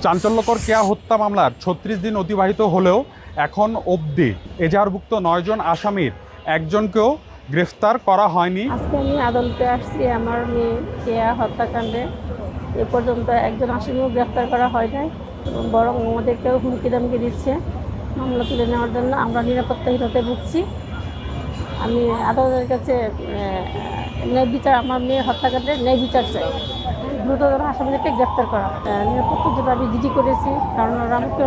চাঞ্চল্যকর কেয়া হত্যা মামলার ৩৬ দিন অতিবাহিত হলেও এখন অবধি এজাহারভুক্ত ৯ জন আসামির একজনকেও গ্রেফতার করা হয়নি। আজকে আমি আদালতে আসছি আমার মেয়ে কেয়া হত্যাকাণ্ডে এ পর্যন্ত একজন আসামিও গ্রেফতার করা হয় নাই, বরং আমাদেরকেও হুমকি দামকি দিচ্ছে মামলা তুলে নেওয়ার জন্য। আমরা নিরাপত্তাহীনতায় ভুগছি। আমি আদালতের কাছে ন্যায় বিচার, আমার মেয়ের হত্যাকাণ্ডের ন্যায় বিচার চাই, দ্রুততর আসামিদেরকে গ্রেফতার করা। নিরাপত্তার জন্য আমি জিডি করেছি, কারণ ওরা আমাকে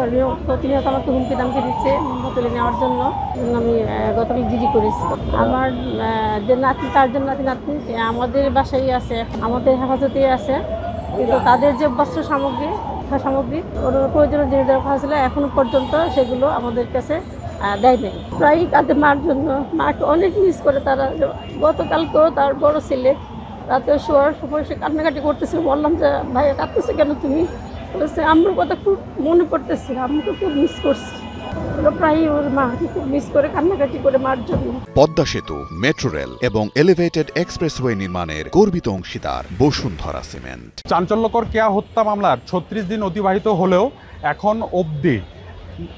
প্রতিনিয়ত আমাকে হুমকি দামকি দিচ্ছে মামলা তুলে নেওয়ার জন্য। আমি গতকাল জিডি করেছি। আমার যে নাতনি, তার জন্য নাতনি আমাদের বাসায় আছে, আমাদের হেফাজতেই আছে, কিন্তু তাদের যে বস্ত্র সামগ্রী ওর প্রয়োজনীয় জিনিস দরকার হয়েছিল, এখনো পর্যন্ত সেগুলো আমাদের কাছে দেয় নেই। প্রায় কাঁদে মার জন্য, মাকে অনেক মিস করে তারা। গতকালকেও তার বড় ছেলে রাতে শোয়ার সময় সে কান্নাকাটি করতেছিল। বললাম যে ভাই কাঁদতেছে কেন তুমি? বলেছে আম্মুর কথা খুব মনে পড়তেছে, আম্মুকে খুব মিস করছি। প্রায় ওর মাকে খুব মিস করে কান্নাকাটি করে মার জন্য। পদ্মা সেতু, মেট্রো রেল এবং এলিভেটেড এক্সপ্রেসওয়ে নির্মাণের গর্বিত অংশীদার বসুন্ধরা সিমেন্ট। চাঞ্চল্যকর কেয়া হত্যা মামলার ৩৬ দিন অতিবাহিত হলেও এখন অবধি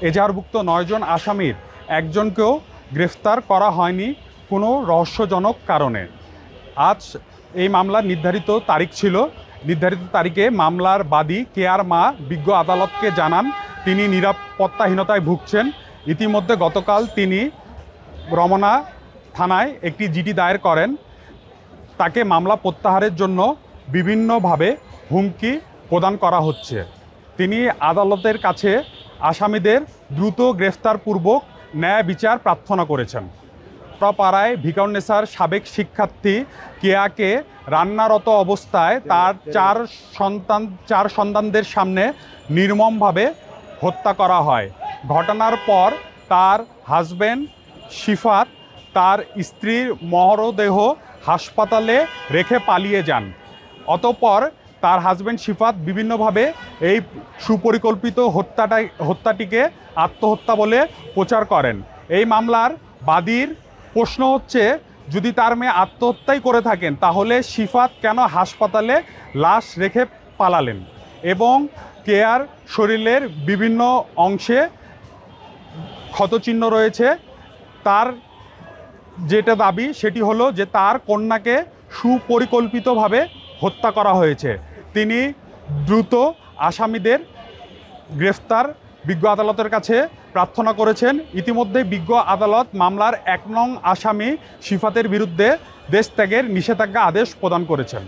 এজাহারভুক্ত ৯ জন আসামির একজনকেও গ্রেফতার করা হয়নি কোনো রহস্যজনক কারণে। আজ এই মামলার নির্ধারিত তারিখ ছিল। নির্ধারিত তারিখে মামলার বাদী কেয়ার মা বিজ্ঞ আদালতকে জানান তিনি নিরাপত্তাহীনতায় ভুগছেন। ইতিমধ্যে গতকাল তিনি রমনা থানায় একটি জিডি দায়ের করেন। তাকে মামলা প্রত্যাহারের জন্য বিভিন্নভাবে হুমকি প্রদান করা হচ্ছে। তিনি আদালতের কাছে আসামিদের দ্রুত গ্রেফতারপূর্বক ন্যায় বিচার প্রার্থনা করেছেন। পাড়ায় ভিকারুন্নেসার সাবেক শিক্ষার্থী কেয়াকে রান্নারত অবস্থায় তার চার সন্তানদের সামনে নির্মমভাবে হত্যা করা হয়। ঘটনার পর তার হাজব্যান্ড শিফাত তার স্ত্রীর মরদেহ হাসপাতালে রেখে পালিয়ে যান। অতঃপর তার হাজব্যান্ড শিফাত বিভিন্নভাবে এই সুপরিকল্পিত হত্যাটিকে আত্মহত্যা বলে প্রচার করেন। এই মামলার বাদীর প্রশ্ন হচ্ছে, যদি তার মেয়ে আত্মহত্যাই করে থাকেন তাহলে শিফাত কেন হাসপাতালে লাশ রেখে পালালেন? এবং কেয়ার শরীরের বিভিন্ন অংশে ক্ষতচিহ্ন রয়েছে। তার যেটা দাবি সেটি হলো যে তার কন্যাকে সুপরিকল্পিতভাবে হত্যা করা হয়েছে। তিনি দ্রুত আসামিদের গ্রেফতার বিজ্ঞ আদালতের কাছে প্রার্থনা করেছেন। ইতিমধ্যে বিজ্ঞ আদালত মামলার ১ নং আসামি শিফাতের বিরুদ্ধে দেশ ত্যাগের নিষেধাজ্ঞা আদেশ প্রদান করেছেন।